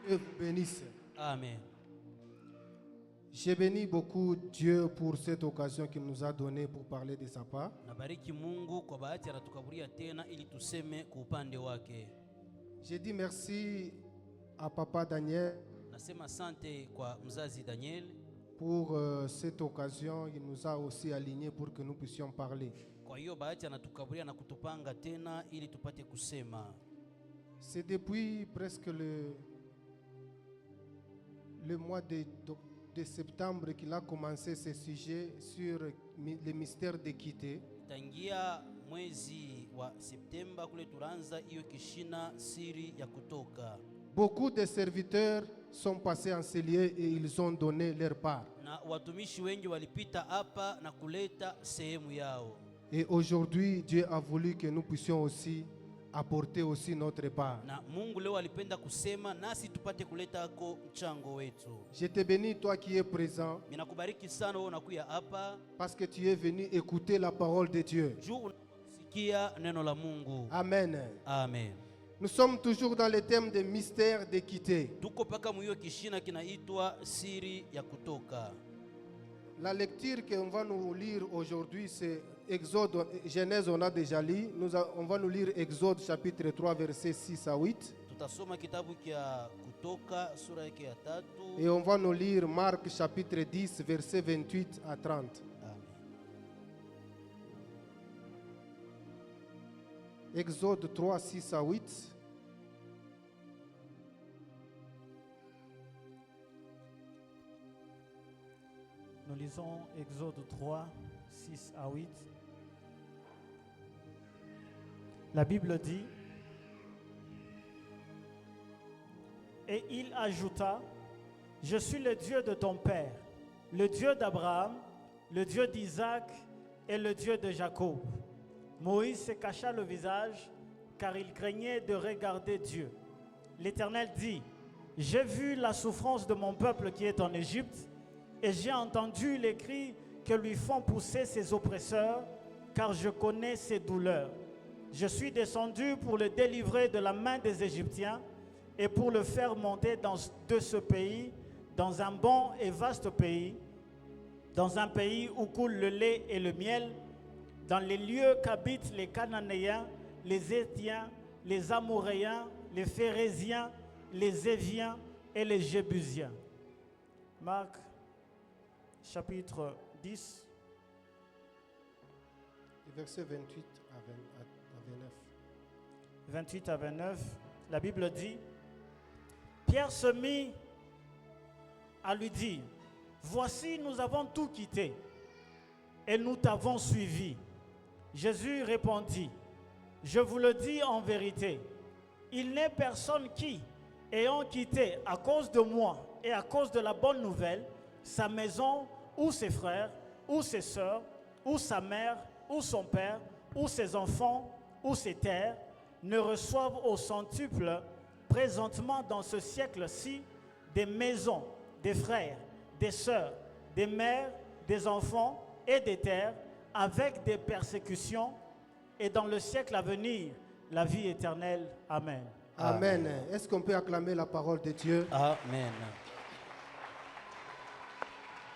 Dieu vous bénisse. Amen. J'ai béni beaucoup Dieu pour cette occasion qu'il nous a donnée pour parler de sa part. Nabariki Mungu kwa bahati anatukaburia tena ili tuseme kwa upande wake. J'ai dit merci à Papa Daniel Nasema asante kwa mzazi Daniel pour cette occasion. Il nous a aussi alignés pour que nous puissions parler. kwa hiyo bahati anatukaburia na kutupanga tena ili tupate kusema. C'est depuis presque le mois de septembre qu'il a commencé ce sujet sur le mystère d'équité. Tangia mwezi wa Septemba kule turanza hiyo kishina siri ya kutoka. Beaucoup de serviteurs sont passés en ces lieux et ils ont donné leur part. Na watumishi wengi walipita hapa na kuleta sehemu yao. Et aujourd'hui, Dieu a voulu que nous puissions aussi apporter aussi notre part. Na Mungu leo alipenda kusema nasi tupate kuleta ako mchango wetu. Je te bénis toi qui es présent Ninakubariki sana wewe unakuya hapa parce que tu es venu écouter la parole de Dieu. juu unasikia neno la Mungu. Amen. Amen. Nous sommes toujours dans le thème des mystères d'équité. Tuko paka muyo kishina kinaitwa siri ya kutoka. La lecture qu'on va nous lire aujourd'hui, c'est Exode, Genèse on a déjà lu. On va nous lire Exode chapitre 3 versets 6 à 8. Tutasoma kitabu kia Kutoka sura yake ya 3. Et on va nous lire Marc chapitre 10 versets 28 à 30. Amen. Exode 3, 6 à 8. Nous lisons Exode 3, 6 à 8. La Bible dit, et il ajouta, je suis le Dieu de ton père, le Dieu d'Abraham, le Dieu d'Isaac et le Dieu de Jacob. Moïse se cacha le visage car il craignait de regarder Dieu. L'Éternel dit, j'ai vu la souffrance de mon peuple qui est en Égypte et j'ai entendu les cris que lui font pousser ses oppresseurs, car je connais ses douleurs. Je suis descendu pour le délivrer de la main des Égyptiens et pour le faire monter de ce pays, dans un bon et vaste pays, dans un pays où coule le lait et le miel, dans les lieux qu'habitent les Cananéens, les Hétiens, les Amoréens, les Phéréziens, les Éviens et les Jébusiens. Marc chapitre 10, Versets 28 à 29. 28 à 29, la Bible dit, Pierre se mit à lui dire, voici, nous avons tout quitté et nous t'avons suivi. Jésus répondit, je vous le dis en vérité, il n'est personne qui, ayant quitté à cause de moi et à cause de la bonne nouvelle, sa maison, ou ses frères, ou ses sœurs, ou sa mère, ou son père, ou ses enfants, ou ses terres, ne reçoivent au centuple, présentement dans ce siècle-ci, des maisons, des frères, des sœurs, des mères, des enfants et des terres, avec des persécutions, et dans le siècle à venir, la vie éternelle. Amen. Amen. Est-ce qu'on peut acclamer la parole de Dieu? Amen.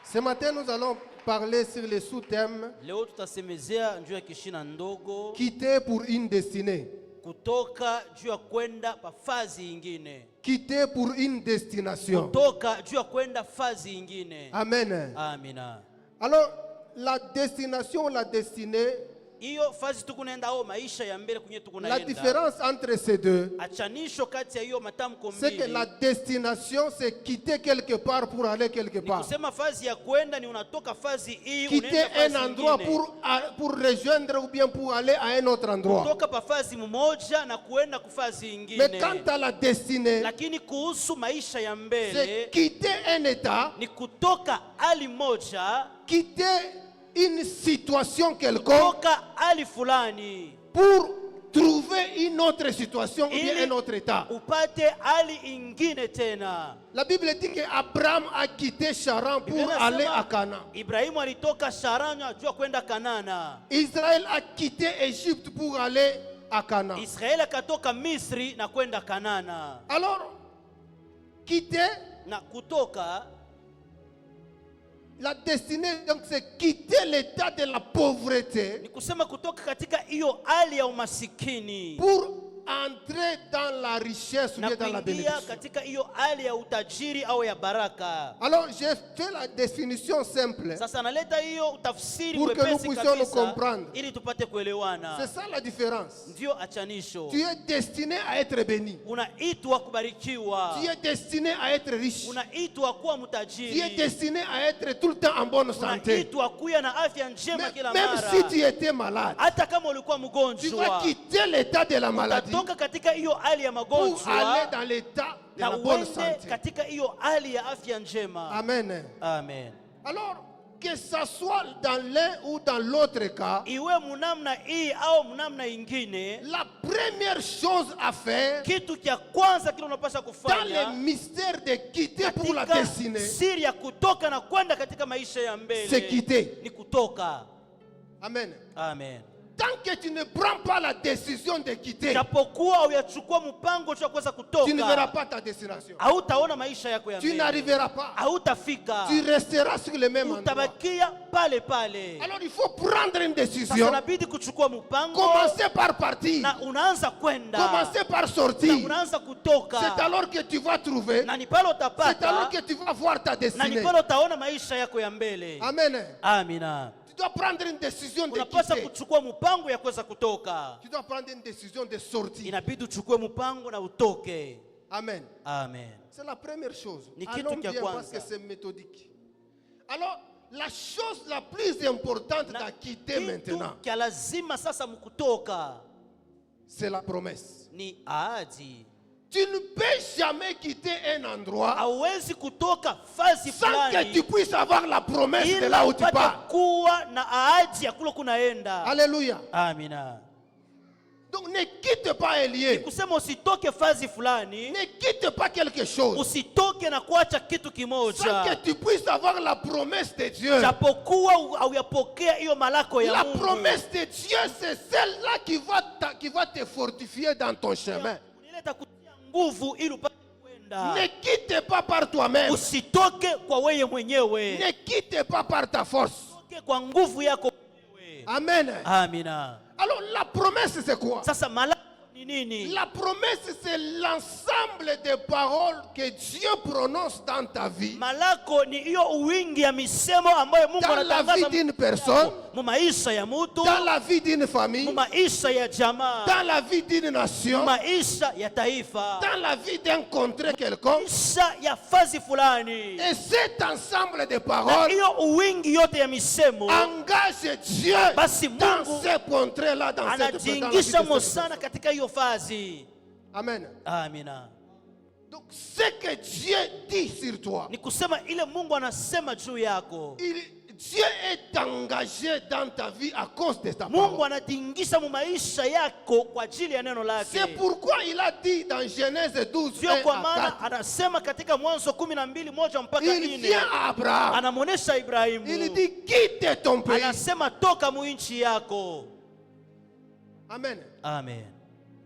Ce matin, nous allons parler sur le sous-thème Leo tutasemezea juu ya kishina ndogo quitter pour une destinée. kutoka juu ya kwenda pa fazi ingine. Quitter pour une destination. Kutoka juu ya kwenda fazi ingine. Amen. Amina. Alors, la destination, la destinée, Iyo fazi tukunaenda au maisha ya mbele kunye la tukunaenda. différence entre ces deux, Achanisho kati ya hiyo matamko c'est que mbili. la destination, c'est quitter quelque part pour aller quelque Ni part. kusema fazi ya kwenda ni unatoka fazi hii Quitter unaenda un fazi endroit ingine. pour rejoindre ou bien pour aller à un autre endroit. Kutoka pa fazi mmoja na kuenda kufazi ingine. Mais quant à la destinée, Lakini kuhusu maisha ya c'est mbele quitter un état, ni kutoka hali moja quitter une situation quelconque kutoka hali fulani pour trouver une autre situation ou bien un autre état. upate hali ingine tena. La Bible dit qu'Abraham a quitté Charan pour Biblia aller inasema à Canaan. Ibrahimu alitoka Sharani ajua kwenda Kanana. Israël a quitté Égypte pour aller à Canaan. Israeli akatoka Misri na kwenda Kanana. Alors, quitter, Na kutoka, la destinée, donc c'est quitter l'état de la pauvreté ni kusema kutoka katika hiyo hali ya umasikini pour entrer dans la richesse ou na bien dans la kuingia bénédiction. katika hiyo hali ya utajiri au ya baraka. Alors, j'ai fait la définition simple. Sasa analeta hiyo utafsiri Pour que nous mwepesi puissions nous kabisa comprendre. ili tupate kuelewana. C'est ça la différence. Ndio achanisho. Tu es destiné à être béni. Unaitwa kubarikiwa. Tu es destiné à être riche. Unaitwa kuwa Tu es mtajiri. destiné à être tout le temps en bonne santé. Unaitwa kuwa na afya njema kila Même mara. si tu étais malade, Hata kama ulikuwa tu dois mgonjwa, quitter l'état de la maladie utatoka katika hiyo hali ya pour aller magonjwa dans l'état de na la bonne uende santé. katika hiyo hali ya afya njema. Amen. Amen. Alors, que ça soit dans l'un ou dans l'autre cas, Iwe munamna hii au munamna ingine, la première chose à faire kitu cha kwanza kile unapaswa dans le kufanya mystère de quitter pour la katika destinée, siri ya kutoka na kwenda katika maisha ya c'est mbele quitter. ni kutoka. Amen. Amen. Tant que tu ne prends pas la décision de quitter, Japokuwa uyachukua mpango cha kuweza tu ne verras kutoka, pas ta destination. hautaona maisha yako ya Tu mbele, n'arriveras pas. hautafika, Tu resteras sur le même endroit. utabakia pale pale. Alors il faut prendre une Sasa décision. unabidi kuchukua mpango Commencer par partir. na unaanza kwenda, Commencer par na sortir. unaanza C'est kutoka, alors que tu vas trouver. na ni pale C'est alors utapata, que tu vas voir ta na ni destinée. pale utaona maisha yako ya mbele. Amen. Amina. Tu dois prendre une décision de Unapaswa quitter. kuchukua mpango ya kuweza kutoka. Tu dois prendre une décision de sortir. Inabidi uchukue mpango na utoke. Amen. Amen. C'est la première chose. Ni kitu Allons kia bien kwanza. parce que c'est méthodique. Alors, la chose la plus importante Na à quitter maintenant, kitu kia lazima sasa mkutoka c'est la promesse. ni ahadi. Tu ne peux jamais quitter un endroit Hauwezi kutoka fazi sans que tu fulani puisses avoir la promesse de ila là où tu upate pars. kuwa na ahadi ya kule kunaenda. Alléluia. Amina. Donc ne quitte pas Elie. Kusema usitoke fazi fulani, Ne quitte pas quelque chose usitoke na kuacha kitu sans que kimoja, tu puisses avoir la promesse de Dieu. japokuwa hauyapokea hiyo malako ya La Mungu. promesse de Dieu, c'est celle-là qui va te fortifier dans ton chemin. Unileta kutia nguvu ili upate kwenda. Ne quitte pas par toi-même. Usitoke kwa wewe mwenyewe, Ne quitte pas par ta force. utoke kwa nguvu yako mwenyewe. Amen. Amina. Alors la promesse, c'est quoi? Sasa malako ni nini? La promesse, c'est l'ensemble des paroles que Dieu prononce dans ta vie, Malako ni hiyo wingi ya misemo ambayo Mungu dans la vie anatangaza d'une personne, mu maisha ya mtu, dans la vie d'une mu famille, maisha ya jamaa, dans la vie d'une nation, mu maisha ya taifa, dans la vie d'un contrée quelconque. maisha ya fazi fulani. Et cet ensemble de Na paroles hiyo wingi yote ya misemo engage Dieu basi dans Mungu ces contrées-là, dans cette dans la vie de anajiingisha cette mo personne. sana katika hiyo fazi. Amen. Amina. Donc, ce que Dieu dit sur toi, Ni kusema ile Mungu anasema juu yako, Dieu est engagé dans ta vie à cause de ta Mungu parole. anatingisha mu maisha yako kwa ajili ya neno lake. C'est pourquoi il a dit dans Genèse 12, Sio 1 kwa à maana 4, anasema katika Mwanzo 12:1 mpaka il 4, vient à Abraham, anamwonesha Ibrahimu, il dit quitte ton pays. anasema toka mu nchi yako. Amen. Amen.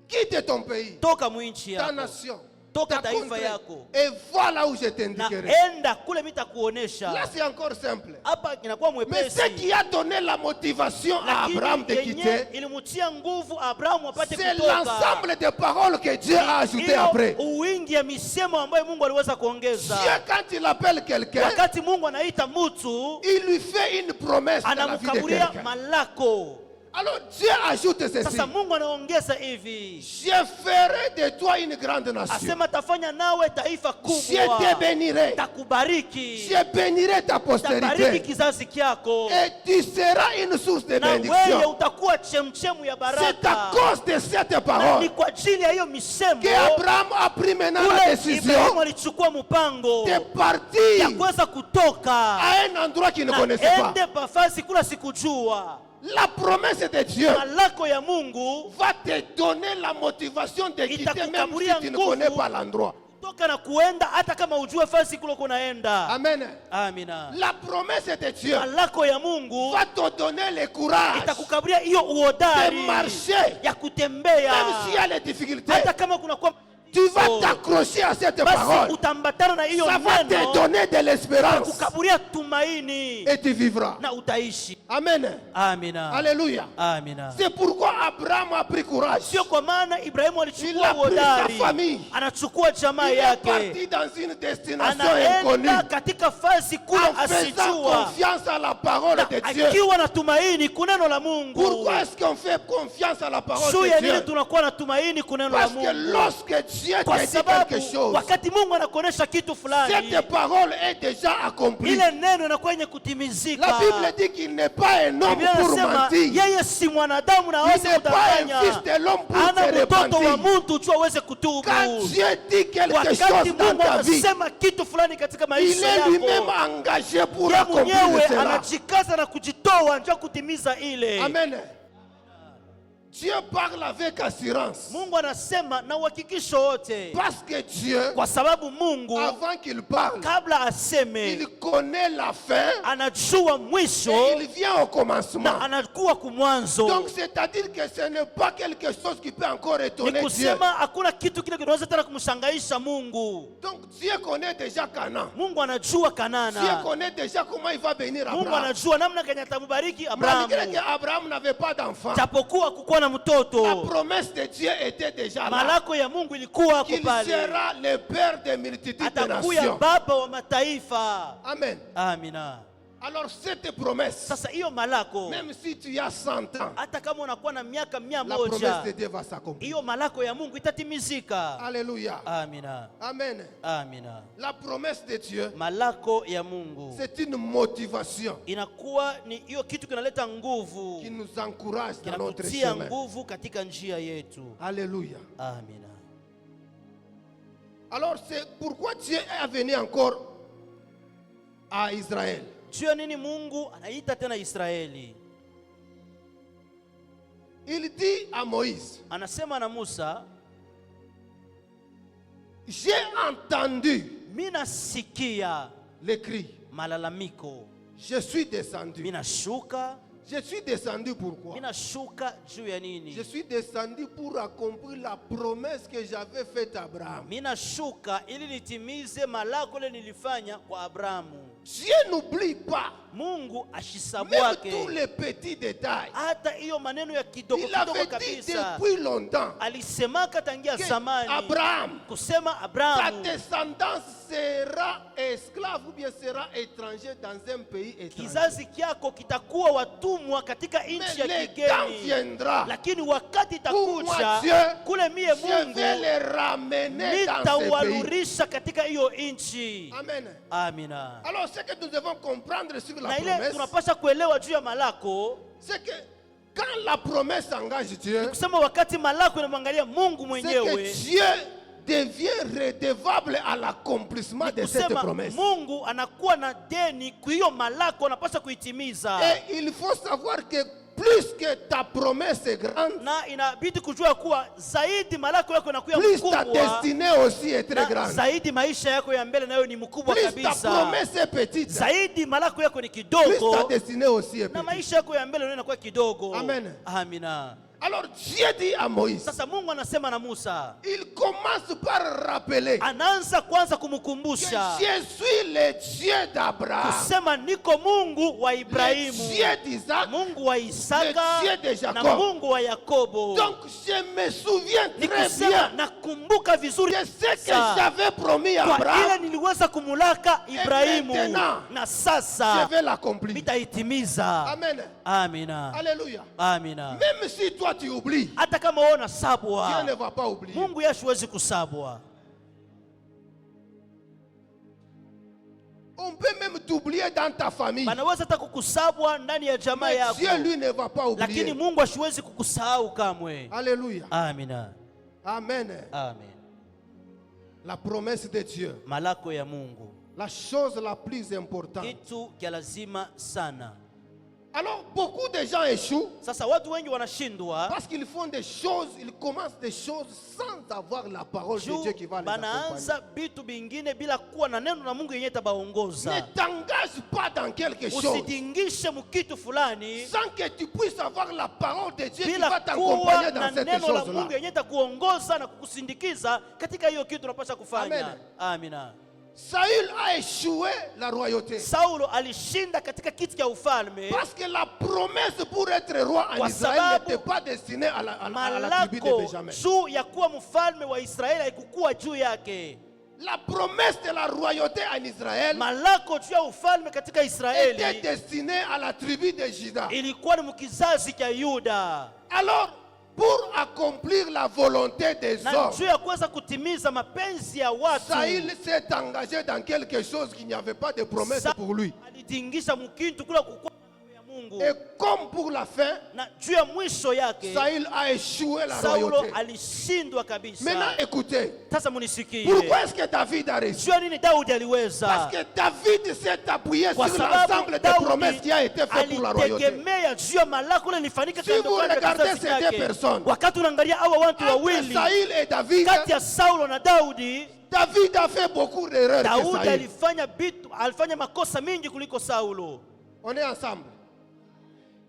Quitte ton pays, Toka mu nchi ta yako, nation, toka ta taifa contrée, yako, et voilà où je na t'indiquerai. enda kule mitakuonesha. Là, c'est encore simple. Hapa inakuwa Mais ce mwepesi, qui a donné la motivation à Abraham de lakini quitter, yenye ilimutia nguvu Abrahamu apate c'est kutoka. l'ensemble des paroles que Dieu a ajoutées après. Hiyo uwingi ya misemo ambayo Mungu aliweza kuongeza. Dieu, quand il appelle quelqu'un, Wakati Mungu anaita mtu, il lui fait une promesse dans la vie de anamkaburia quelqu'un. malako. Alors Dieu ajoute ceci. Sasa Mungu anaongeza hivi, Je ferai de toi une grande nation. asema tafanya nawe taifa Je te kubwa, bénirai. takubariki, Je bénirai ta tabariki postérité. kizazi kyako, Et tu seras une source de na wewe bénédiction. utakuwa chemchemu ya C'est à baraka. cause de cette Na ni parole kwa ajili ya hiyo misemo que Abraham a pris maintenant la ule décision Ibrahimu alichukua mpango de ya partir kuweza kutoka à un endroit qu'il ne na connaissait pas. ende pafasi kula sikujua. La promesse de Dieu Malako ya Mungu va te donner la motivation de quitter même si itakukaburia tu ne nguvu connais pas l'endroit. toka na kuenda hata kama ujue fasi kule kunaenda. Amen. Amina. La promesse de Dieu Malako ya Mungu va te donner le courage itakukaburia hiyo de uhodari marcher ya kutembea même s'il y a les difficultés. hata kama kuna kwa Tu vas t'accrocher à cette basi parole. utambatana na hiyo Ça va te neno donner de l'espérance. kukaburia tumaini Et tu vivras. na utaishi. Amen. Amina. Alléluia. Amina. C'est pourquoi Abraham a pris courage. Sio kwa maana Ibrahimu Il alichukua a pris sa uhodari, famille. anachukua jamaa Il est yake, parti dans une destination inconnue. anaenda katika fasi kule En faisant asijua, confiance à la parole na de Dieu. akiwa na tumaini kuneno la Mungu. Pourquoi est-ce qu'on fait confiance à la parole Juu de ya nini Dieu? tunakuwa na tumaini kuneno la Parce que Mungu? lorsque Dieu Kwa te dit sababu quelque chose, wakati Mungu anakuonesha kitu fulani, cette parole est déjà accomplie. ile neno inakuwa yenye La kutimizika. Bible dit qu'il n'est pas un homme Biblia pour inasema mentir. yeye si mwanadamu na Il aweze n'est pas un kudanganya, fils de l'homme pour ana se mtoto wa repentir. mtu tu aweze kutubu. Quand Dieu dit quelque Wakati chose dans Mungu ta vie, anasema kitu fulani katika il maisha est lui-même yako, engagé pour yeye accomplir mwenyewe cela. anajikaza na kujitoa njoo kutimiza ile. Amen. Dieu parle avec assurance. Mungu anasema na uhakikisho wote, Parce que Dieu, kwa sababu Mungu avant qu'il parle, kabla aseme il connaît la fin anajua mwisho et il vient au na commencement. anakuwa kumwanzo. Donc c'est-à-dire que ce n'est pas quelque chose qui peut encore Ni étonner Dieu. kusema hakuna kitu kile kinaweza tena kumshangaisha Mungu. Donc Dieu connaît déjà Canaan. Mungu anajua Dieu Kanana. connaît déjà comment il va bénir Mungu Abraham. anajua namna gani atamubariki Malgré Abrahamu. qu'Abraham n'avait pas d'enfant, Japokuwa kukuwa na la mtoto, promesse de Dieu était déjà là. malako ya Mungu ilikuwa hapo Qu'il pale, sera le père des multitudes de atakuya nations. baba wa mataifa. Amen. Amina. Alors cette promesse, Sasa hiyo malako, même si tu as 100 ans, hata kama unakuwa na miaka la promesse de 100, Dieu va s'accomplir. hiyo malako ya Mungu itatimizika. Alléluia. Amina. Amen. Amina. La promesse de Dieu, Malako ya Mungu c'est une motivation Inakuwa ni hiyo kitu kinaleta nguvu, qui nous encourage dans notre kinatutia chemin. nguvu katika njia yetu. Alléluia. Amina. Alors c'est pourquoi Dieu est venu encore à Israël. Juu ya nini Mungu anaita tena Israeli? Il dit à Moïse, Anasema na Musa, j'ai entendu mina sikia les cris. malalamiko, Je suis descendu. mina shuka. Je suis descendu pourquoi? Mina shuka juu ya nini? Je suis descendu pour accomplir la promesse que j'avais faite à Abraham. Mina shuka ili nitimize malako ile nilifanya kwa Abrahamu. Dieu n'oublie pas, Mungu même ashisabwake tous les petits détails. hata hiyo maneno ya kidogo Il kidogo avait dit kabisa. depuis longtemps Alisemaka tangia que zamani Abraham, kusema sa Abrahamu descendance sera esclave ou bien sera étranger dans un pays étranger. kizazi kyako kitakuwa watumwa katika Mais nchi ya le temps kigeni, viendra lakini wakati pour moi, itakuja Dieu, kule mie je vais Mungu les ramener dans ce pays. nitawalurisha katika hiyo nchi. Amen. Amina. Alors ce que nous devons comprendre sur la Na ile promesse, tunapasha kuelewa juu ya malako, c'est que quand la promesse engage Dieu, kusema wakati malako inamwangalia Mungu c'est que mwenyewe, Dieu devient redevable à l'accomplissement de cette kusema promesse. Mungu anakuwa na deni kwa hiyo malako, anapasha kuitimiza. Et il faut savoir que plus que ta promesse est grande, Na inabidi kujua kuwa zaidi malako yako inakuwa plus ta mkubwa, destinée aussi est très na grande. zaidi maisha yako ya mbele nayo ni mkubwa Plus ta kabisa. promesse est petite, Zaidi malako yako ni plus ta kidogo, destinée aussi est na petite. maisha yako ya mbele nayo inakuwa kidogo. Amen. Amina. Alors Dieu dit à Moïse, Sasa Mungu anasema na Musa, il commence par rappeler anaanza kwanza que kumkumbusha je suis le Dieu d'Abraham, kusema niko Mungu wa le Ibrahimu, Dieu d'Isaac. Mungu wa Isaka Le Dieu de na Jacob. Mungu wa Yakobo. Donc je me souviens Ni très kusema bien nakumbuka vizuri de ce que kabisa j'avais promis à kwa ile Abraham, niliweza kumulaka Ibrahimu, maintenant, na je sasa vais l'accomplir. nitaitimiza. Amen. Amina. Alléluia. Amina. Même si toi tu oublies, Hata kama wewe Dieu ne unasabwa, va pas oublier. Mungu yashiwezi kusabwa. On peut même t'oublier dans ta famille. Banaweza hata kukusabwa ndani ya jamaa Mais yako, Dieu, lui, ne va pas lakini oublier. Mungu ashiwezi kukusahau kamwe. Alléluia. Amina. Amen. Amen. La promesse de Dieu. Malako ya Mungu. La chose la plus importante, Kitu kya lazima sana Alors, beaucoup de gens échouent Sasa watu wengi wanashindwa parce qu'ils font des choses, ils commencent des choses sans avoir la parole de juu Dieu qui va les accompagner. banaanza bitu bingine bila kuwa na neno la Mungu yenye tabaongoza. Ne t'engage pas dans quelque chose Usijingishe mukitu fulani sans que tu puisses avoir la parole de Dieu qui bila va kuwa t'accompagner na dans cette neno la chose-là. Mungu yenye takuongoza na kukusindikiza katika hiyo kitu unapaswa kufanya. Amen. Amina. Saül a échoué la royauté Saulo alishinda katika kiti cha ufalme parce que la promesse pour être roi en Kwa Israël sababu n'était pas destinée à la tribu de malako Benjamin. juu ya kuwa mfalme wa Israeli haikukuwa juu yake. La promesse de la royauté en Israël Malako juu ya ufalme katika était Israeli destinée à la tribu de Juda. ilikuwa ni mkizazi cha Yuda, Alors, pour accomplir la volonté des na hommes, juu ya kuweza kutimiza mapenzi ya watu Saül s'est engagé dans quelque chose qui n'y avait pas de promesse Sa- pour lui. alitingisha mkintu kula kukua ya Mungu, Et comme pour la fin, na juu ya mwisho yake Saül a échoué la Saulo royauté. alishindwa kabisa. Maintenant, écoutez, Sasa munisikie, pourquoi est-ce que David a réussi? juu ya nini Daudi Parce aliweza? que David s'est appuyé Kwa sur sababu l'ensemble des promesses qui a été Daudi faites pour la royauté. alitegemea juu ya malako ile ilifanyika Si kando vous kando ya regardez kizazi ces deux chake. personnes, Wakati unaangalia hawa watu Entre wawili Saül et David, kati ya Saulo na Daudi, David a fait beaucoup d'erreurs que Daudi Saül. alifanya makosa mingi kuliko Saulo. On est ensemble.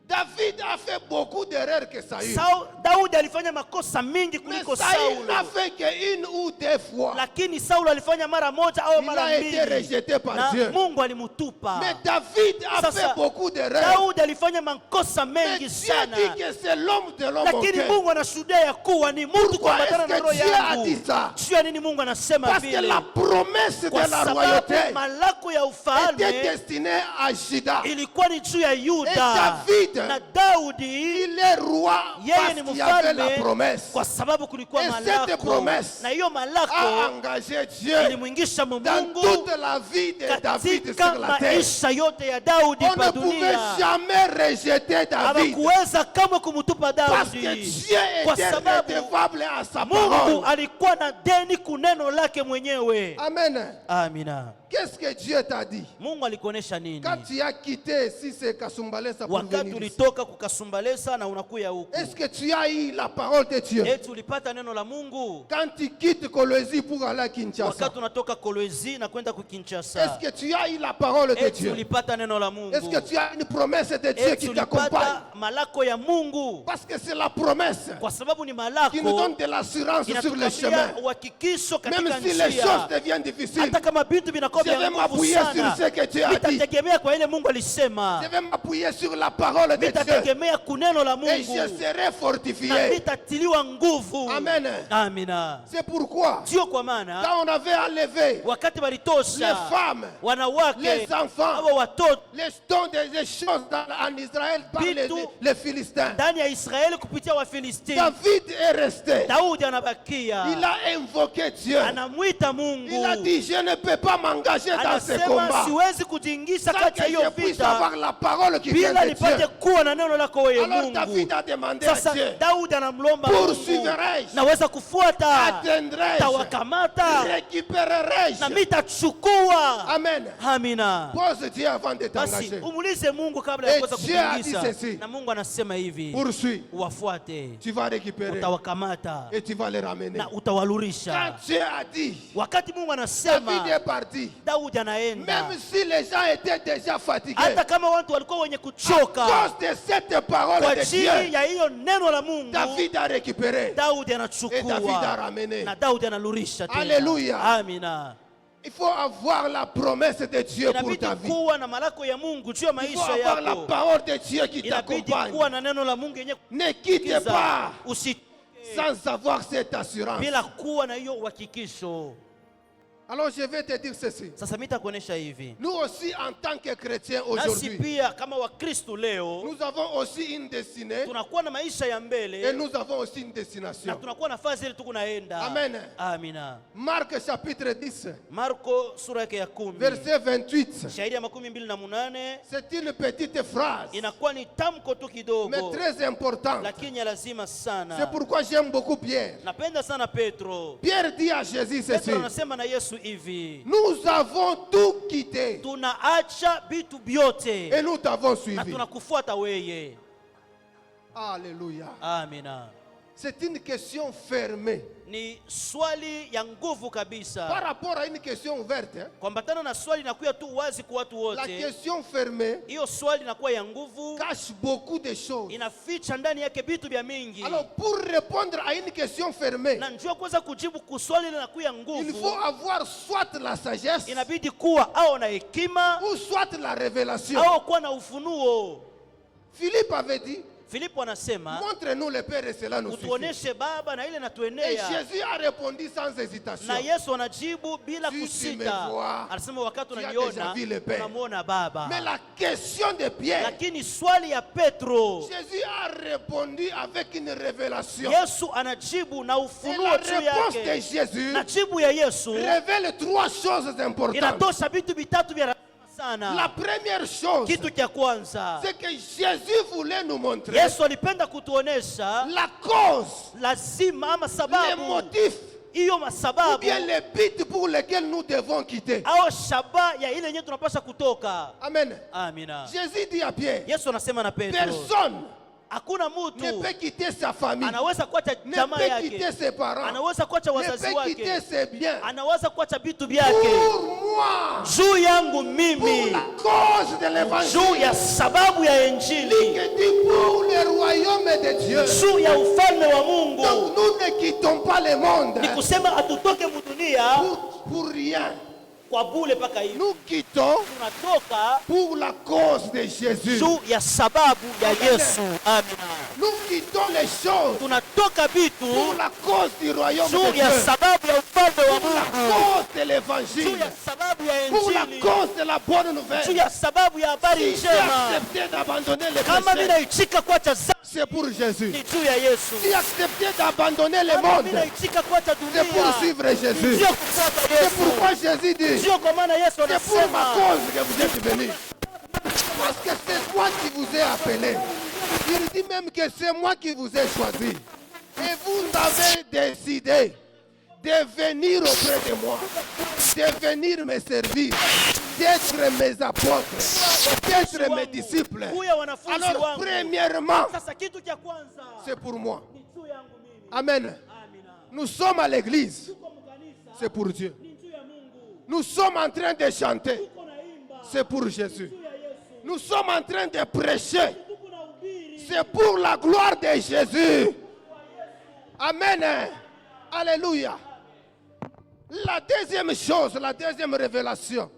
David a fait beaucoup d'erreurs que Saül. Daudi alifanya makosa mingi Mais kuliko Saül n'a Saulo, fait qu'une ou deux fois. lakini Saulo alifanya mara moja au Il mara a été mbili rejeté par na Dieu. Mungu alimutupa. Mais David a Sasa, fait beaucoup d'erreurs. Daudi alifanya makosa Mais mengi Dieu sana, dit que c'est l'homme de l'homme au lakini cœur. Mungu anashuhudia ya kuwa ni mtu Pourquoi kuambatana est-ce na que roho Dieu a yangu. dit ça? Juu ya nini Mungu anasema Parce que vile? la promesse Kwa de la sababu royauté malako ya était ufalme destinée à Juda. ilikuwa ni juu ya Et Yuda, David, na Daudi il est roi yeye parce ni qu'il y avait la mfalme promesse. kwa sababu kulikuwa Et cette malako, promesse na hiyo A malako engagé Dieu ilimwingisha dans Mungu toute la vie de David katika sur la terre. maisha yote ya Daudi On ne pa pouvait dunia. jamais rejeter David Hawakuweza kama kumtupa parce que Daudi Dieu kwa était sababu redevable à sa Mungu parole. alikuwa na deni kuneno lake mwenyewe. Amen. Amina. Qu'est-ce que Dieu t'a dit? Mungu alikuonesha nini Quand tu as quitté si c'est Kasumbalesa pour wakati venir ici? ulitoka kukasumbalesa na unakuya huku? Est-ce que tu as eu la parole de Dieu? Eti ulipata neno la Mungu Quand tu quittes Kolwezi pour aller à Kinshasa, wakati unatoka Kolwezi na kwenda kukinshasa? est-ce que tu as eu la parole de Eti Dieu? ulipata neno la Mungu? Est-ce que tu as une promesse de Dieu Eti qui t'accompagne? ulipata malako ya Mungu? Parce que c'est la promesse Kwa sababu ni qui nous malako donne de l'assurance sur le inatupatia chemin. uhakikisho Même katika si les choses njia. deviennent difficiles, Hata kama vitu vinakuwa je vais vya nguvu m'appuyer sur sana, ce que Dieu a dit. nitategemea kwa ile Mungu alisema, Je vais m'appuyer sur la parole de Dieu. nitategemea kuneno la Et Mungu je serai na fortifié. nitatiliwa nguvu. Amen. Amina. C'est pourquoi, Sio kwa maana quand on avait enlevé wakati les walitosha femmes, wanawake les enfants, hawa watoto les dons des choses en Israël par les Philistins, ndani ya Israeli kupitia Wafilisti, David est resté. Daudi anabakia, Il a invoqué Dieu. anamwita Mungu, Il a dit, je ne peux pas m'engager dans ce anasema combat siwezi kujiingiza sans kati ya que je hiyo puisse vita avoir la parole qui vient bila de nipate Dieu. kuwa na neno lako wewe Alors Mungu. David a demandé à Sasa Dieu, Daudi anamlomba Mungu, poursuivrai-je, naweza kufuata, atteindrai-je, tawakamata na récupérerai-je. mitachukua. Amen. Amina. Pose Dieu avant de Basi t'engager. umulize Mungu kabla ya Et kuweza Dieu a dit kukuingiza. ceci. Na Mungu anasema hivi, Poursuis. wafuate, Tu vas récupérer utawakamata et tu vas les ramener. na utawalurisha. Quand Dieu a dit, Wakati Mungu David anasema, est parti. Daudi anaenda, Même si les gens étaient déjà fatigués, hata kama watu walikuwa wenye à kuchoka cause de cette parole kwa de ajili Dieu, ya hiyo neno la Mungu, David a récupéré. Daudi Et David a anachukua ramené. na Daudi analurisha tena. Alléluia. Amina. Il faut avoir la promesse de Dieu pour Inabidi ta vie. kuwa na malako ya Mungu juu ya Il faut maisha avoir la yako. parole de Dieu qui Inabidi t'accompagne. kuwa na neno la Mungu yenye Ne quitte pas usi sans avoir cette assurance. bila kuwa na hiyo uhakikisho. Alors je vais te dire ceci. Sasa mimi nitakuonesha hivi, Nous aussi en tant que chrétiens nasi aujourd'hui, pia kama Wakristo leo nous avons aussi une destinée tunakuwa na maisha ya et mbele nous avons aussi une na destination. tunakuwa nafasi ile tuko naenda. Amen. Amina. Marc chapitre 10, Marko sura yake ya 10 verset 28. shahidi ya 28, C'est une petite phrase, inakuwa ni tamko tu mais kidogo très importante. lakini ya lazima sana. C'est pourquoi j'aime beaucoup Pierre. Napenda sana Petro. Pierre dit à Jésus ceci. Petro anasema na Yesu hivi, nous avons tout quitté tunaacha vitu vyote et nous t'avons na suivi. tunakufuata weye. Alléluia. Amina. C'est une question fermée. Ni swali ya nguvu Par kabisa. rapport à une question ouverte, hein, Kwambatana na swali inakuwa tu wazi kwa watu la wote. question fermée Hiyo swali inakuwa ya nguvu, cache beaucoup de choses. inaficha ndani yake vitu vya mingi. Alors, pour répondre à une question fermée, Na njua kuweza kujibu kuswali linakuwa ya il nguvu, faut avoir soit la sagesse inabidi kuwa au na hekima ou soit la révélation. au kuwa na ufunuo. Philippe avait dit, Filipo anasema montre-nous le Père et cela nous suffit. utuoneshe Baba na ile Et natuenea. Jésus a répondu sans hésitation. Na Yesu anajibu bila Si tu me kusita. vois, Anasema wakati tu as unaniona déjà vu le Père. unamwona Baba. Mais la question de Pierre, Lakini swali ya Petro, Jésus a répondu avec une révélation. Yesu anajibu na Et ufunuo la juu réponse de yake. Jésus Na jibu ya Yesu révèle trois choses importantes. inatosha vitu vitatu vya La sana. première chose, Kitu cha kwanza, c'est que Jésus voulait nous montrer Yesu alipenda kutuonesha la cause, lazima ama les sababu, motifs, hiyo ou masababu bien les buts pour lesquels nous devons quitter. au shaba ya ile yenyewe tunapaswa kutoka. Amen. Amina. Jésus dit à Pierre, Yesu anasema na Petro, personne hakuna ne mtu peut quitter sa famille, anaweza kuacha ne jamaa peut yake, quitter ses parents, anaweza kuacha ne wazazi peut quitter wake, ses biens. anaweza kuacha vitu vyake Pour moi, juu yangu pour mimi, la cause de juu l'évangile, ya sababu ya Injili, que dit pour le royaume de Dieu. juu ya ufalme wa Mungu. Donc nous ne quittons pas le monde Ni kusema hatutoke mudunia pour rien. kwa bule paka hivi, Nous quittons tunatoka pour la cause de Jésus. juu ya sababu ya Yesu. Amina. Nous quittons les choses Tunatoka pour vitu la cause du royaume de juu Dieu. ya sababu ya ufalme wa Pour la Mungu, cause de juu l'évangile. ya sababu ya Pour la Injili, cause de la bonne juu nouvelle. ya sababu ya habari Si tu njema. as accepté d'abandonner le Kama mimi péché, naichika kuacha dhambi c'est pour Jésus. ni juu ya Yesu. Si tu as accepté d'abandonner le Kama monde, mimi naichika kuacha c'est pour dunia suivre ni Jésus. sio kufuata C'est Yesu. pourquoi Jésus dit, Sio kwa maana Yesu c'est pour ma anasema cause que vous êtes venus. Parce que c'est moi qui vous ai appelé. Il dit même que c'est moi qui vous ai choisi. Et vous avez décidé de venir auprès de moi, de venir me servir, d'être mes apôtres, d'être mes disciples. kuya wanafunzi Alors, wangu. premièrement, Sasa kitu cha kwanza c'est pour moi. ni juu yangu mimi. Amen. Amina. Nous sommes à l'église, Tuko mkanisa c'est pour Dieu. ni juu ya Mungu. Nous sommes en train de chanter, Tuko naimba c'est pour Jésus. juu ya Yesu. Nous sommes en train de prêcher, Tuko na ubiri c'est pour la gloire de Jésus. Amen. Alléluia. La deuxième chose, la deuxième révélation,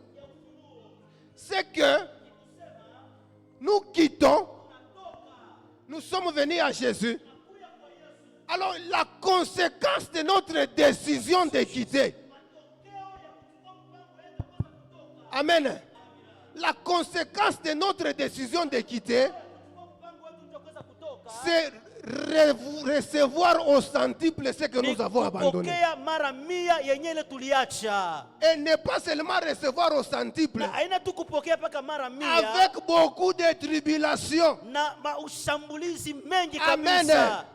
c'est que nous quittons, nous sommes venus à Jésus. Alors la conséquence de notre décision de quitter, amen, la conséquence de notre décision de quitter, mpango wetu ndio kuweza kutoka. c'est recevoir au centuple ce que nous avons abandonné. Kupokea mara 100 yenye ile tuliacha. Et ne pas seulement recevoir au centuple, Na haina tu kupokea paka mara 100 avec beaucoup de tribulations. na maushambulizi mengi Amen. kabisa.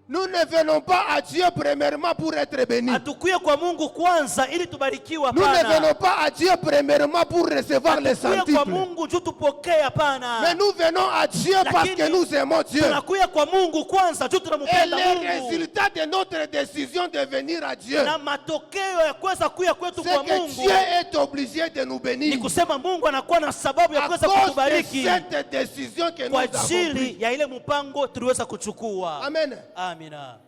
Nous ne venons pas à Dieu premièrement pour être bénis. Hatukuye kwa Mungu kwanza ili tubarikiwe, Nous ne hapana. venons pas à Dieu premièrement pour recevoir les Tunakuya kwa centuples. Mungu juu tupokee, hapana. Mais nous venons à Dieu parce que nous aimons Dieu. Tunakuya kwa Mungu kwanza juu Et tunampenda le Mungu. résultat de notre décision de venir à Dieu, Na matokeo ya kuweza kuya kwetu c'est kwa que Mungu Dieu est obligé de nous ni bénir kusema Mungu anakuwa na sababu ya à kuweza cause de kutubariki cette décision que nous kwa avons ajili prise. ya ile mpango tuliweza kuchukua. Amen. Amina.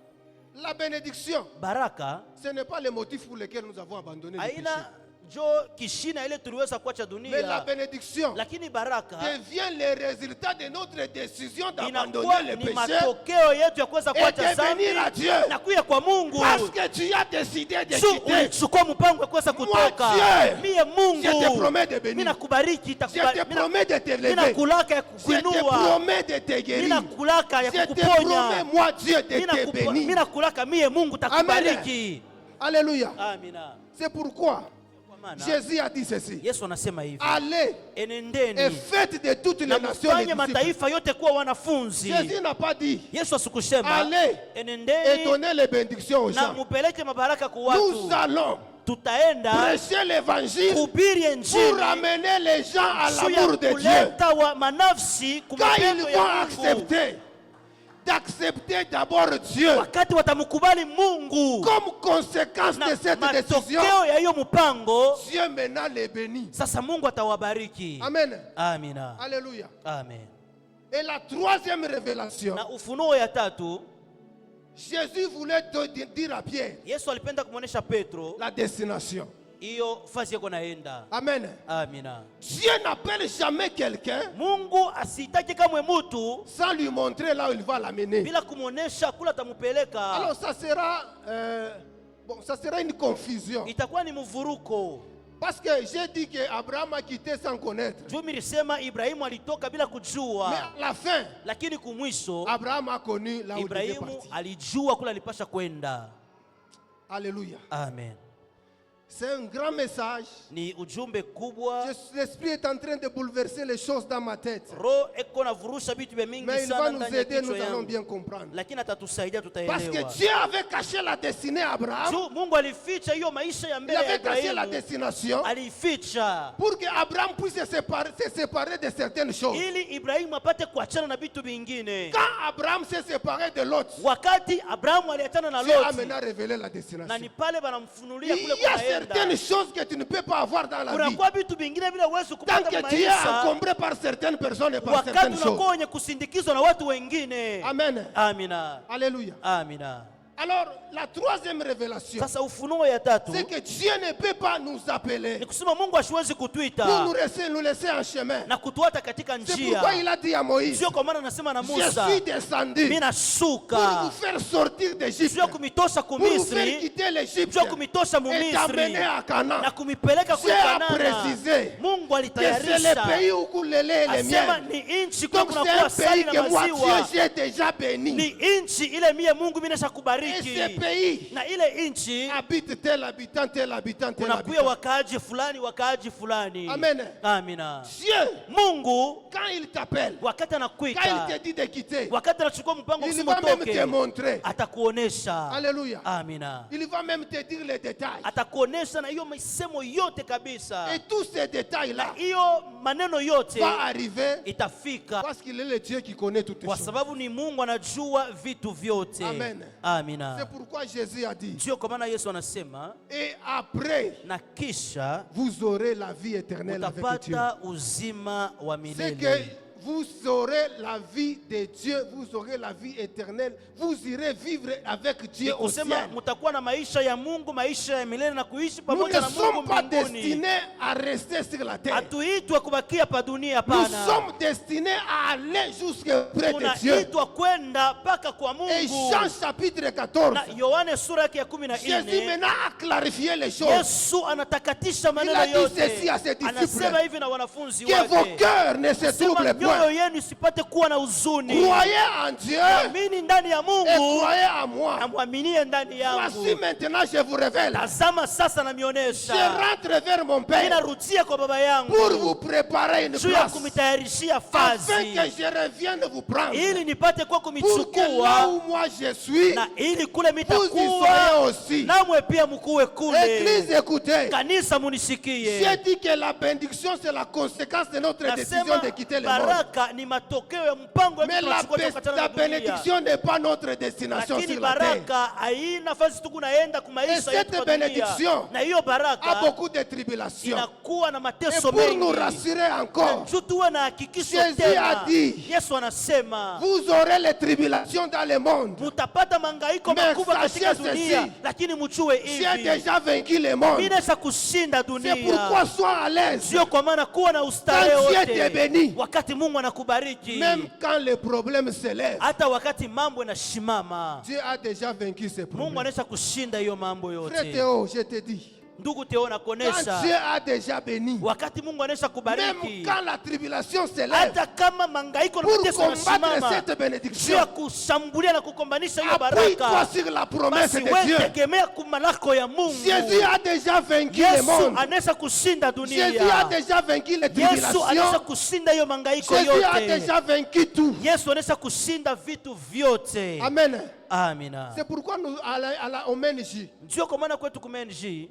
La bénédiction, Baraka ce n'est pas le motif pour lequel nous avons abandonné le péché. haina jo kishina ile tuliweza kuacha Mais la dunia, bénédiction lakini baraka devient le résultat de notre décision d'abandonner inakuwa le ni péché matokeo yetu ya kuweza et kuacha de dhambi venir à Dieu. na kuya kwa Mungu. Parce que tu as décidé de Su quitter. ulichukua mpango ya kuweza kutoka. Dieu, Mie je te Mungu promets de mimi bénir. nakubariki, Je te promets de te mimi lever. nakulaka ya Je te kukuinua, promets de te mimi guérir. nakulaka ya Je te kukuponya, promets, moi Dieu, de te mimi bénir. nakulaka mie Mungu takubariki. Alléluia. Amina. C'est pourquoi Kwa maana Jésus a dit ceci. Yesu anasema hivi, Allez et enendeni faites de toutes les na nations les mfanye disciples. mataifa yote kuwa wanafunzi. Jésus n'a pas dit Yesu asikusema allez et enendeni donnez les bénédictions aux na gens. mupeleke mabaraka kwa Nous watu. allons tutaenda prêcher l'évangile kuhubiri pour injili ramener les gens à juu ya l'amour de Dieu. kuleta wa manafsi Quand ils kumapendo vont ya Mungu. accepter, d'accepter d'abord Dieu Wakati watamkubali Mungu comme conséquence na de cette décision, matokeo ya hiyo mpango, Dieu maintenant les bénit. sasa Mungu atawabariki. Amen. Amina. Alléluia. Amen. Et la troisième révélation, Na ufunuo ya tatu, Jésus voulait dire à Pierre Yesu alipenda kumwonyesha Petro la destination. hiyo fasi yako naenda. Amen. Amina. Dieu n'appelle jamais quelqu'un Mungu asitaki kamwe mutu sans lui montrer là où il va l'amener. bila kumwonyesha kula tamupeleka. Alors ça sera, ça sera une confusion. Itakuwa ni mvuruko. Parce que j'ai dit qu'Abraham a quitté sans connaître. Juu nilisema Ibrahimu alitoka bila Mais kujua, à la fin, lakini kumwisho Abraham a connu là où il devait Ibrahimu partir. alijua kula alipasha kwenda. Alléluia. Amen. C'est un grand message. Ni ujumbe kubwa. L'esprit est en train de bouleverser les choses dans ma tête. Roho eko na vurusha vitu vya mingi Mais il va sana nous ndani ya aider, nous kichwa allons yangu, bien comprendre. lakini atatusaidia, Parce que tutaelewa. Dieu avait caché la destinée à Abraham. Juu Mungu alificha hiyo maisha ya Il mbele ya avait caché la Ibrahimu, destination alificha pour que Abraham puisse se séparer de certaines choses. ili Ibrahimu apate kuachana na vitu vingine. Quand Abraham s'est séparé de l'autre, Wakati Abrahamu aliachana na Dieu a Loti, maintenant révélé la na destination. ni pale banamfunulia kule Il y a kunaenda. certaines choses que tu ne peux pas avoir dans la vie. Kunakuwa vitu vingine vile huwezi Tant kupata que kwa tu es maisha encombré par certaines personnes et par wakati certaines choses. unakuwa wenye kusindikizwa na watu wengine. Amen. Amina. Alléluia. Amina. Alors, la troisième révélation, Sasa ufunuo ya tatu c'est que Dieu ne peut pas nous appeler ni kusema Mungu asiwezi pour kutuita nous laisser en chemin. na kutuata katika C'est njia. pourquoi il a dit à Moïse, Sio kwa maana nasema na je Musa, suis descendu mimi pour nashuka vous faire sortir d'Égypte, sio kumitosha pour vous faire kumisri, quitter l'Égypte sio kumitosha et mumisri t'amener à Canaan. na kumipeleka Dieu kule a Kanana. précisé Mungu que c'est le alitayarisha, pays où coule le lait et les asema miel. ni nchi kule Donc c'est kunakuwa un sali pays na que moi, maziwa, Dieu, j'ai déjà béni. ni nchi ile mie Mungu mimi Et ce kubariki, pays na ile nchi habite tel habitant, tel habitant, tel kunakuya habitant. wakaaji fulani, wakaaji fulani. Amen. Amina. Dieu, Mungu quand il t'appelle, wakati quand il anakuita, te dit de quitter, wakati anachukua mpango il kusema va même te utoke, montrer. atakuonesha. Alléluia. Amina. Il va même te dire les détails. Atakuonesha na hiyo misemo yote kabisa, Et tous ces détails-là hiyo maneno yote vont arriver itafika parce qu'il est le Dieu qui connaît toutes les kwa choses. sababu ni Mungu anajua vitu vyote. Amen. Amina. C'est pourquoi Jésus a dit, Ndio kwa maana Yesu anasema, et après, na kisha vous aurez la vie éternelle avec Dieu. utapata uzima wa C'est que milele. vous aurez la vie de Dieu, vous aurez la vie éternelle, vous irez vivre avec Dieu au ciel. Kusema mtakuwa na maisha ya Mungu, maisha ya milele na kuishi Nous ne pamoja na Mungu sommes pas mbinguni. destinés à rester sur la terre. Hatuitwa kubakia pa dunia, Nous hapana. sommes destinés à aller jusqu'auprès de Dieu. Tunaitwa kwenda mpaka kwa Et Mungu. Jean chapitre 14, Na Yohane sura yake ya Jésus 14, maintenant a clarifié les choses. Yesu anatakatisha maneno a dit yote. ceci à ses disciples, Anasema hivi na wanafunzi Que vos wake, cœurs ne se sema troublent mioyo point. yenu isipate kuwa na huzuni. Croyez en Dieu Amini ndani ya et Mungu croyez en moi. na mwaminie ndani Voici yangu. maintenant, je vous révèle. Tazama sasa Je namionesha, rentre vers mon Père ninarudia kwa baba yangu pour vous préparer une juu ya place, kumitayarishia afin fazi, que je revienne vous prendre, ili nipate kwa pour que là kumichukua, où moi je suis, na ili kule vous y mitakuwa soyez aussi. namwe pia mkuwe kule. Église, écoutez. Kanisa munisikie, J'ai dit que la bénédiction, c'est la conséquence de notre décision nasema de quitter le monde. baraka ni matokeo ya mpango wetu Mais tunachukua kuachana la na dunia. bénédiction n'est pas notre destination Lakini sur la terre. baraka haina nafasi tu kunaenda Et kumaisha cette yetu kwa dunia. bénédiction Na hiyo a baraka beaucoup de tribulations. inakuwa na Et mateso pour nous mengi. rassurer encore, Juu tuwe na hakikisho Jésus a tena. dit, Yesu anasema vous aurez les tribulations dans le monde. mutapata mangaiko Mais makubwa katika sachez dunia, ceci, lakini mchue J'ai hivi, déjà vaincu le monde. mimi naweza kushinda C'est dunia. pourquoi sois à l'aise. Sio kwa maana kuwa na ustarehe Quand Dieu te wote bénit, wakati Mungu anakubariki, même quand les problèmes s'élèvent, hata wakati mambo yanashimama, Dieu a déjà vaincu ces Mungu problèmes. anaweza kushinda hiyo mambo Frère yote. Théo, je te dis, Ndugu Teo, quand nakuonesha Dieu a déjà béni, wakati Mungu anaweza même kubariki, quand la tribulation s'élève, hata kama mangaiko na pour mateso combattre yanasimama, cette juu ya bénédiction, kushambulia na kukombanisha hiyo appuie-toi baraka, sur la promesse basi de wewe Dieu. tegemea kumalako ya Mungu. Jésus a déjà vaincu le Yesu monde. anaweza kushinda Jésus a dunia. déjà vaincu les Yesu anaweza tribulations. kushinda hiyo mangaiko Jésus a yote. déjà vaincu tout. Yesu anaweza kushinda vitu vyote. Amen. Amina. C'est pourquoi nous, au MNJ, Ndio kwa maana kwetu kumenji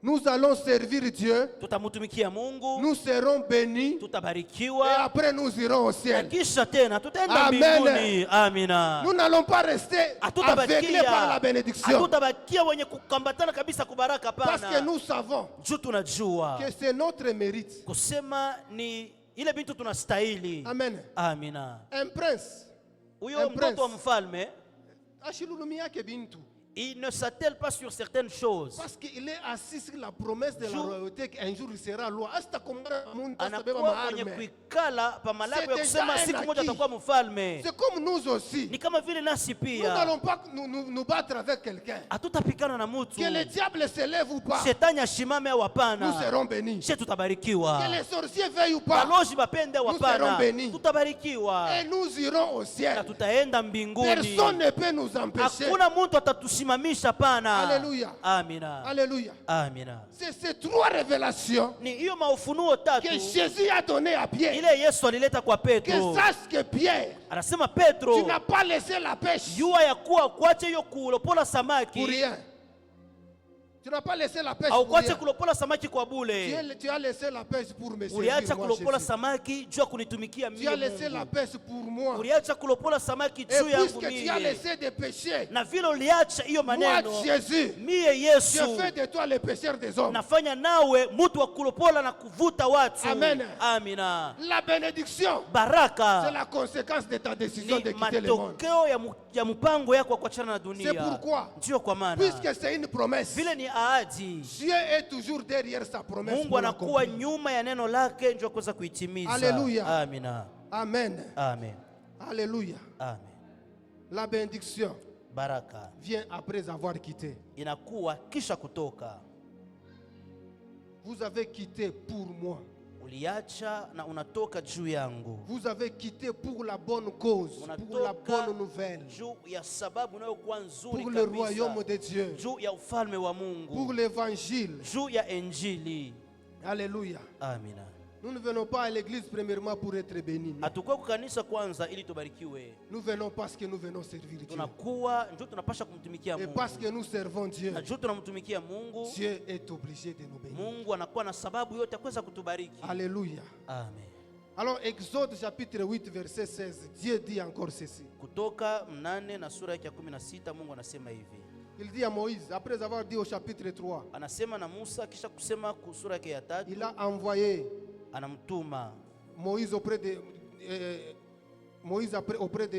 Nous allons servir Dieu. tutamutumikia Mungu, Nous serons bénis. Et tutabarikiwa, après, nous irons au na ciel. kisha tena tutaenda Amen. mbinguni. Amina. Nous n'allons pas rester aveuglés par la bénédiction. Hatutabakia wenye kukambatana kabisa kubaraka, Parce que pana. nous savons Juu tunajua que c'est notre mérite. kusema ni ile bintu tunastahili. Amen. Amina. Un prince. Huyo Un prince. mtoto wa mfalme, Ashilulumia ke bintu. il ne s'attelle pas sur certaines choses. Parce qu'il est assis sur la promesse de la Jour- royauté qu'un jour il sera roi. Hasta kumara mundu asabeba Anakuwa mwenye maarme. kuikala pa malako ya C'est kusema déjà siku un moja acquis. atakuwa mfalme. C'est comme nous aussi. Ni kama vile nasi Nous n'allons pia pas nous battre avec quelqu'un. hatutapikana na mtu, Que le diable se lève ou pas, shetani ashimame au nous hapana, serons bénis. she tutabarikiwa. Que les sorciers veillent ou pas, Balozi bapende au Nous serons hapana, bénis. tutabarikiwa et nous irons au na ciel. tutaenda mbinguni. Personne ne peut nous empêcher. Hakuna mtu atatusimamisha, pana. Alléluia. Amina. Alléluia. Amina. C'est ces trois révélations Ni hiyo maufunuo tatu que Jésus a donné à Pierre. ile Yesu alileta kwa Que Petro. sache que Pierre, Anasema Petro, tu n'as pas laissé la pêche jua ya kuwa kuache hiyo kulopola pour samaki rien. Tu n'as pas laissé la pêche au pour kuache rien. kulopola samaki kwa bule. Tu as laissé la pêche pour me servir, Uliacha moi, kulopola Jésus. samaki juu ya kunitumikia Tu as mimi laissé la Mungu. pêche pour moi. Uliacha kulopola samaki Et juu yangu puisque tu as mie. laissé des péchés, Na vile uliacha hiyo moi, maneno, Jésus, mie je Yesu fais de toi le pécheur des hommes. nafanya nawe mtu wa kulopola na kuvuta watu. Amen. Amina. La bénédiction, c'est Baraka la conséquence de ta décision ni de quitter le monde. matokeo ya mpango yako wa kuachana na C'est dunia. pourquoi, Ndio kwa maana puisque c'est une promesse, vile ni ahadi, Dieu est toujours derrière sa promesse. Mungu pour anakuwa l'accomplir. nyuma ya neno lake ndio kuweza kuitimiza. Hallelujah. Amina. Amen. Amen. Alléluia. Amen. La bénédiction Baraka vient après avoir quitté. inakuwa kisha kutoka. Vous avez quitté pour moi. Uliacha na unatoka juu yangu. Vous avez quitté pour la bonne cause, pour la Unatoka bonne nouvelle, juu ya sababu inayokuwa nzuri pour le royaume kabisa, de Dieu, juu ya ufalme wa pour Mungu, l'évangile. juu ya Injili. Alléluia. Amina. Nous ne venons pas à l'église premièrement pour être bénis. non. Hatukuwa kukanisa kwanza ili tubarikiwe. Nous venons parce que nous venons servir Dieu. Tunakuwa ndio tunapasha kumtumikia Et Mungu. parce que nous servons Dieu, Na juu tunamtumikia Mungu, Dieu est obligé de nous bénir. Mungu anakuwa na sababu yote ya kuweza kutubariki. Alléluia. Amen. Alors, Exode chapitre 8, verset 16, Dieu dit encore ceci. Kutoka 8 na sura yake ya 16 Mungu anasema hivi. Il dit à Moïse, après avoir dit au chapitre 3, Anasema na Musa kisha kusema sura yake ya 3, il a envoyé anamtuma Moïse auprès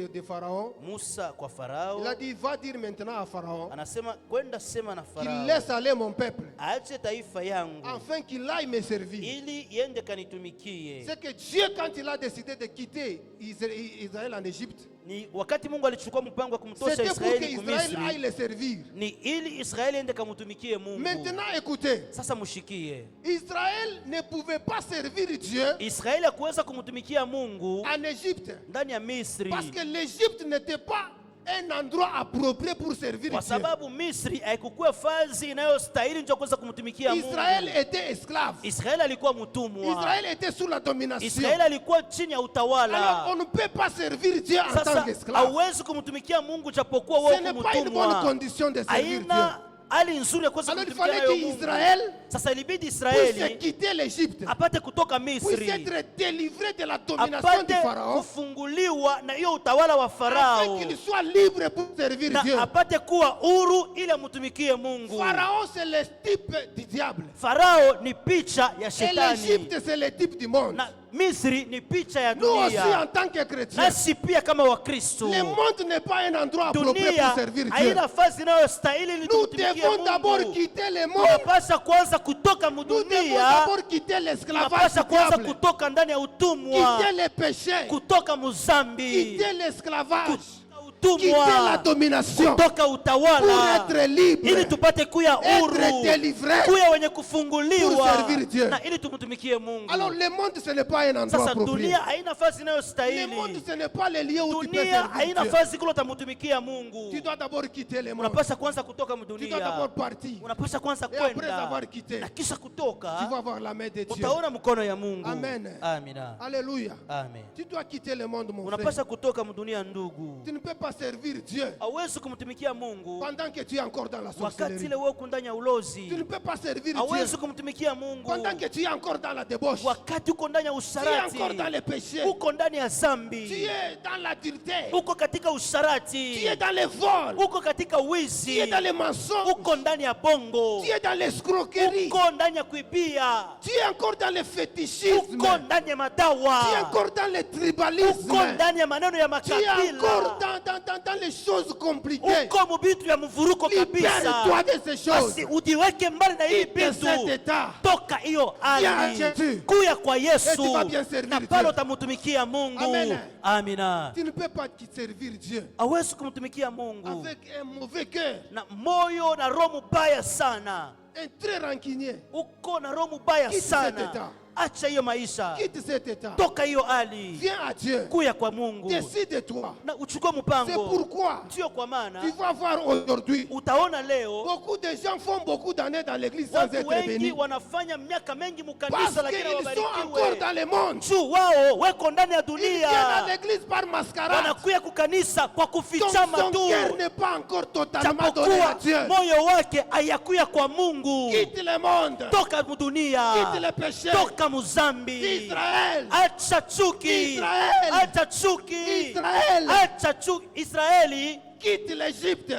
de Pharaon. Musa kwa Farao. Il a dit, va dire maintenant à Pharaon Anasema kwenda sema na qu'il Farao laisse aller mon peuple, aache taifa yangu afin qu'il aille me servir. ili iende kanitumikie. C'est que Dieu, quand il a décidé de quitter Israël en Égypte, Ni wakati Mungu alichukua mpango wa kumtosha c'était pour que Israeli Israël aille kumisri, le servir. ni ili Israeli ende kamtumikie Mungu. Maintenant, écoutez, Sasa mushikie, Israël ne pouvait pas servir Dieu Israeli hakuweza kumtumikia Mungu en Égypte ndani ya Misri parce que l'Égypte n'était pas un endroit approprié pour servir kwa Dieu. sababu Misri haikukuwa fazi inayostahili ndio kuweza kumtumikia Israël Mungu. était esclave. Israeli alikuwa mtumwa. Israël était sous la domination. Israeli alikuwa chini ya Alors, utawala. on ne peut pas servir Dieu en tant Sasa qu'esclave. hauwezi kumtumikia Mungu japokuwa Ce wewe n'est pas une bonne mtumwa. condition de servir Dieu. Haina hali nzuri ya kuweza Alors, il kumtumikia fallait nayo Mungu. qu'Israël Sasa ilibidi puisse Israeli quitter l'Égypte, apate kutoka puisse Misri, être délivré de la domination du apate Pharaon, kufunguliwa na hiyo utawala wa afin Farao, qu'il soit libre pour servir Dieu. na apate kuwa huru ili amtumikie Mungu. Pharaon, c'est le type du diable. Farao ni picha ya Et shetani l'Égypte, c'est le type du monde. na Misri ni picha ya Nous aussi, en dunia. tant que chrétiens, Nasi pia kama Wakristo, le monde n'est pas un endroit approprié dunia pour servir Dieu. haina nafasi inayostahili ili Nous tumtumikie devons d'abord Mungu. quitter le monde. Tunapasha kwanza kutoka Nous devons mudunia, d'abord quitter l'esclavage tunapasha du kwanza diable, kutoka ndani ya utumwa, quitter le péché, kutoka muzambi, quitter l'esclavage, kutoka quitter la utumwa, domination kutoka pour utawala, être libre, ili tupate kuya huru, être délivré. kuya wenye Pour kufunguliwa servir Dieu. na ili tumtumikie Mungu. Alors le monde, ce n'est pas un endroit Sasa approprié. dunia haina nafasi Le inayostahili. monde, ce n'est pas le lieu où tu peux Dunia servir haina Dieu. nafasi kule utamtumikia Mungu. Tu dois d'abord quitter le monde. Unapasha kwanza kutoka Tu dois mdunia, d'abord partir. unapasha kwanza Et après kwenda, avoir quitté, na kisha tu vas kutoka voir la main de Dieu. utaona mkono ya Mungu. Amen. Amina. Alléluia. Amen. Tu dois quitter le monde, mon frère. Unapasha kutoka mdunia ndugu. Tu ne peux pas servir Dieu hauwezi kumtumikia Mungu pendant que tu es encore dans la wakati sorcellerie. ile wewe uko ndani ya ulozi. Tu ne peux pas servir Hauwezi Dieu kumtumikia Mungu pendant que tu es encore dans la débauche. wakati uko ndani ya Tu es usharati, encore dans les péchés. uko ndani ya Tu zambi, es dans l'adultère. uko katika Tu usharati, es dans les vols. uko katika Tu wizi, es dans les mensonges. uko ndani ya bongo, Tu es dans l'escroquerie. uko ndani ya kuibia, Tu es encore dans le fétichisme. uko ndani ya madawa, Tu es encore dans le tribalisme. uko ndani ya maneno ya Tu es encore makabila, dans les choses compliquées. uko mubitu ya mvuruko kabisa. Libère-toi de ces choses. Basi ujiweke mbali na hii Quitte cet vitu, état. toka hiyo Viens à hali, Jésus. kuya kwa Et tu Yesu, vas bien servir na Dieu. pale utamutumikia Mungu. Amen. Amina. Tu ne peux pas servir Dieu Hawezi kumtumikia Mungu avec un mauvais cœur, na moyo na roho mubaya sana, un très rancunier. uko na roho mubaya Quitte cet état. sana. Acha hiyo maisha, Quitte cet état. toka hiyo hali, Viens à Dieu. kuya kwa Mungu Décide-toi. na uchukue C'est mpango. pourquoi Ndio kwa maana tu vas voir aujourd'hui, utaona leo beaucoup de gens font beaucoup d'années dans l'église sans watu être wengi bénis. wanafanya miaka mengi Parce mukanisa, lakini qu'ils sont encore hawabarikiwe. dans le monde. Juu wao weko ndani ya Ils viennent à dunia, l'église par mascarade. wanakuya kukanisa kwa Donc kufichama son tu, cœur n'est pas encore totalement donné à japokuwa Dieu. moyo wake hayakuya kwa Mungu. Quitte le monde. Toka mudunia, Quitte le péché. toka muzambi, Israël. acha chuki, Israel. acha chuki, Israël. acha chuki. Israeli Quitte l'Égypte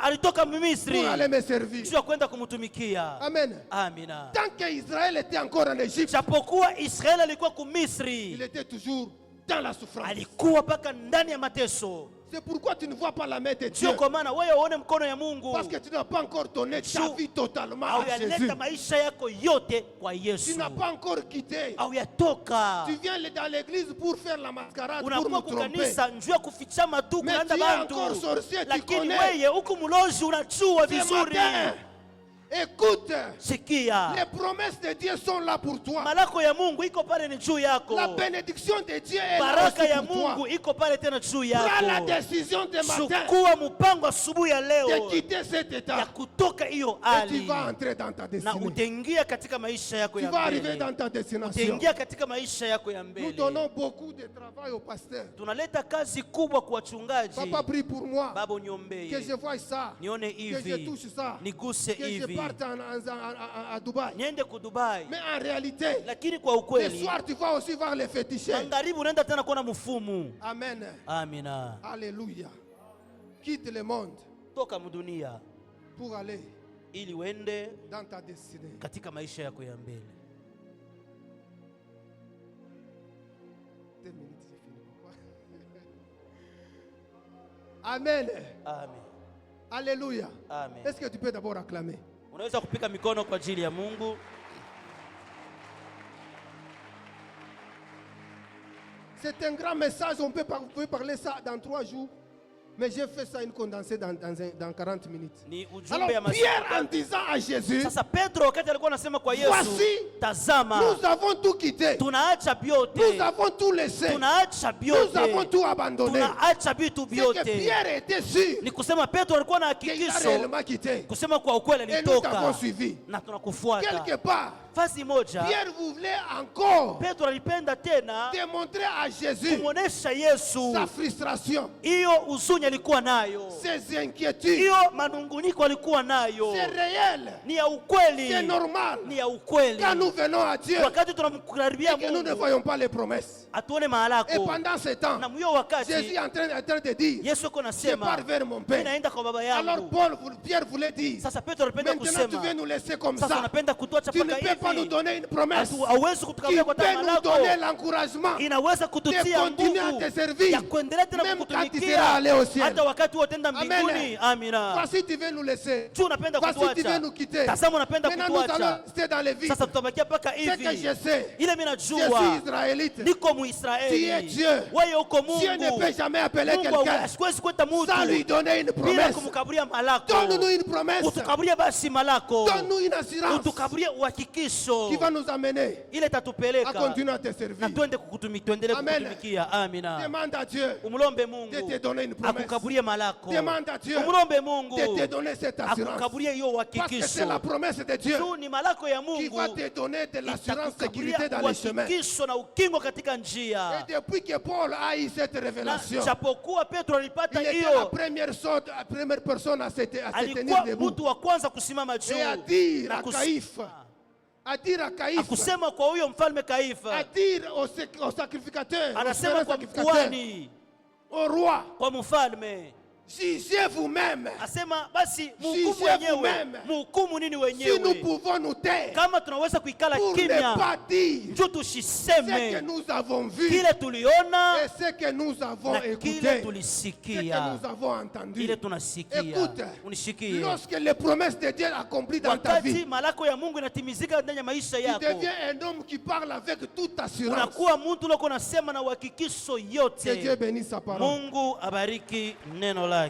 alitoka Misri pour aller me servir. juu ya kwenda kumtumikia. Amen. Amina. Tant qu'Israël était encore en Égypte, Japokuwa Israeli alikuwa il kumisri, était toujours dans la souffrance. alikuwa mpaka ndani ya mateso. C'est pourquoi tu ne vois pas la main de Dieu. Sio kwa maana wewe uone mkono ya Mungu Parce que tu n'as pas encore donné ta Sio. vie totalement au à Jésus. yaleta maisha yako yote kwa Tu Yesu, n'as pas encore quitté. au yatoka Tu viens dans l'église pour faire la mascarade, pour unakuwa nous tromper. kukanisa njuu ya kufichama tu Mais kulanda tu es bantu, encore sorcier, tu lakini connais. weye huku mulozi unachua Ce vizuri. matin, écoute, Sikia, les promesses de Dieu sont là pour toi. malako ya Mungu iko pale ni juu yako, La bénédiction de Dieu est là baraka aussi ya pour toi. Mungu iko pale tena juu Prends la yako. décision de matin Chukua mpango asubuhi ya de leo quitter cet ya état. kutoka hiyo Et tu hali, vas entrer dans ta na destinée. utaingia katika maisha yako Tu ya vas arriver mbele, dans ta destination. utaingia katika maisha yako ya Nous mbele. donnons beaucoup de travail au pasteur. Tunaleta kazi kubwa kwa wachungaji. Papa, prie pour moi. Baba, Que uniombee je voie ça. nione Que je hivi, touche ça. niguse Que je hivi, parte à Dubaï. niende ku Dubai. Mais en réalité, Lakini kwa le ukweli, soir, tu vas aussi voir les féticheurs. magharibi unaenda tena kuona mfumu. Amen. Amina. Alléluia. Quitte le monde Toka mdunia pour aller ili uende dans ta destinée. katika maisha yako ya mbele. 2 minutes, j'ai fini. Pourquoi? Amen. Amen. Alléluia. Amen. Est-ce que tu peux d'abord acclamer? Unaweza kupika mikono kwa ajili ya Mungu. C'est un grand message. On peut parler ça dans 3 jours. Mais j'ai fait ça une condensée dans 40 minutes. Ni ujumbe Alors ya Pierre, en masiku. disant à Jésus, Sasa Petro wakati alikuwa anasema kwa Yesu, Voici, tazama, nous avons tout quitté. tunaacha Nous vyote, avons tout laissé. tunaacha Nous avons vyote, tout abandonné. tunaacha vitu C'est que vyote. Pierre était sûr Ni kusema Petro alikuwa na qu'il a hakikisho, réellement quitté. kusema kwa ukweli Et nous t'avons alitoka suivi. na tunakufuata. Quelque part, Fasi moja Pierre voulait encore Petro alipenda tena démontrer à Jésus kumwonesha Yesu sa frustration, hiyo huzuni alikuwa nayo, ses inquiétudes. hiyo manunguniko alikuwa nayo, C'est réel, ni ya ukweli, c'est normal. ni ya ukweli. Quand nous venons à Dieu Wakati tunamkaribia et que nous ne Mungu voyons pas les promesses. atuone Et mahalako, pendant ce temps, na mwiyo Jésus est wakati en train de dire, Yesu yuko je nasema pars vers mon mimi Père. naenda kwa baba Alors yangu. Pierre voulait dire, Sasa Petro alipenda maintenant tu kusema, veux nous laisser comme sasa ça. unapenda kutuacha Tu ne mpaka peux pas nous hivi, donner une promesse hauwezi qui kutukabia kwa peut tamaa nous donner lako, l'encouragement inaweza de kututia continuer à nguvu te servir, ya kuendelea tena même quand tu seras kukutumikia allé au ciel. hata wakati utenda Amen. mbinguni. Amina. Voici, tu veux nous laisser. Tu unapenda Voici, tu veux kutuacha, nous quitter. tazama unapenda Maintenant, nous allons kutuacha. rester dans les vies. Sasa tutabakia mpaka C'est que je hivi. sais, Ile mimi je suis najua israélite. niko Tu es Muisraeli, Dieu. wewe uko Dieu ne peut Mungu. jamais appeler Mungu quelqu'un asiwezi kuita sans lui mtu donner une bila promesse. kumkaburia malako. Donne-nous une promesse. Utukaburie basi malako, Donne-nous une assurance. utukaburie Que uhakikisho qui va nous amener ile à tatupeleka continuer à te na servir. tuendelee Amen. kukutumikia. Amina. Demande à Dieu Umlombe de Mungu te donner une promesse. akukaburie malako. Demande à Dieu Umlombe Mungu de te donner cette assurance. akukaburie hiyo Parce que c'est la uhakikisho. promesse de Dieu Tu ni malako ya qui Mungu va te donner de l'assurance, itakukaburia sécurité dans les chemins. uhakikisho na ukingo katika Et njia. depuis que Paul a eu cette Na révélation, japokuwa Petro alipata il était la hiyo, première personne à se tenir alikuwa debout mtu wa kwanza kusimama juu et à dire na à Caïphe, na kusema kwa huyo mfalme à Kaifa, dire au sacrificateur, anasema kwa mkuhani, au roi, kwa mfalme, jugez vous-même asema basi mhukumu Jugez wenyewe, vous-même. mhukumu nini si nous wenyewe, pouvons nous taire kama tunaweza kuikala pour ne kimya pas dire juu ce que tusiseme nous avons vu kile tuliona et ce que nous avons na kile écouté, ce que tulisikia, nous avons entendu. ile tunasikia. Écoute, Unishikie, lorsque les promesses de Dieu accomplies dans ta wakati vie, malako ya Mungu inatimizika ndani ya maisha tu yako, deviens un homme qui parle avec toute assurance. unakuwa mtu loko nasema na uhakikisho Que Dieu yote. bénisse sa parole. Mungu abariki neno lake.